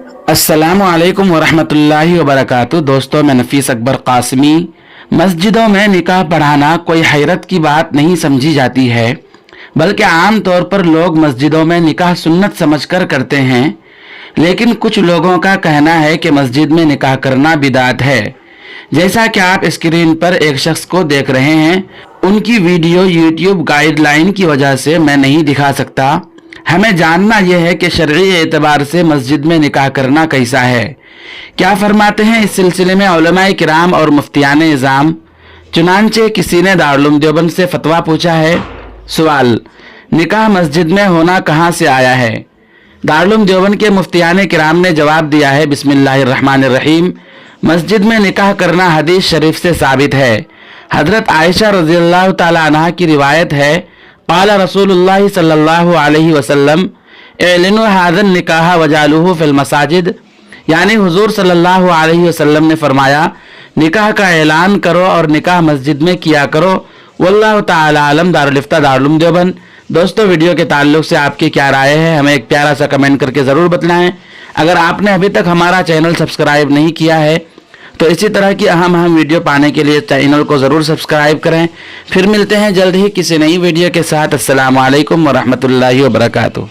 अस्सलामु अलैकुम वरहमतुल्लाहि वबरकातुह। दोस्तों, मैं नफीस अकबर कासमी। मस्जिदों में निकाह पढ़ाना कोई हैरत की बात नहीं समझी जाती है, बल्कि आम तौर पर लोग मस्जिदों में निकाह सुन्नत समझकर करते हैं। लेकिन कुछ लोगों का कहना है कि मस्जिद में निकाह करना बिदात है। जैसा कि आप स्क्रीन पर एक शख्स को देख रहे हैं, उनकी वीडियो यूट्यूब गाइडलाइन की वजह से मैं नहीं दिखा सकता। हमें जानना यह है कि शरई एतबार से मस्जिद में निकाह करना कैसा है। क्या फरमाते हैं इस सिलसिले में उलमाए किराम और मुफ्तियान निज़ाम। चुनांचे किसी ने दारुल देवबंद से फतवा पूछा है। सवाल: निकाह मस्जिद में होना कहाँ से आया है? दारुल देवबंद के मुफ्तियान किराम ने जवाब दिया है, बिस्मिल्लाहिर्रहमानिर्रहीम, मस्जिद में निकाह करना हदीस शरीफ से साबित है। हजरत आयशा रज़ियल्लाहु ताला अन्हा की रिवायत है, क़ाला रसूलुल्लाह सल्लल्लाहु अलैहि वसल्लम एलिनु हाज़न निकाह वजालुहु फिल मसाजिद, यानी हुजूर सल्लल्लाहु अलैहि वसल्लम ने फरमाया, निकाह का ऐलान करो और निकाह मस्जिद में किया करो। वल्लाहु ताला आलम। दारुल इफ्ता दारुल देवबंद। दोस्तों, वीडियो के ताल्लुक से आपकी क्या राय है, हमें एक प्यारा सा कमेंट करके ज़रूर बतलाएं। अगर आपने अभी तक हमारा चैनल सब्सक्राइब नहीं किया है तो इसी तरह की अहम वीडियो पाने के लिए चैनल को ज़रूर सब्सक्राइब करें। फिर मिलते हैं जल्द ही किसी नई वीडियो के साथ। अस्सलामु अलैकुम वरहमतुल्लाहि वबरकातुह।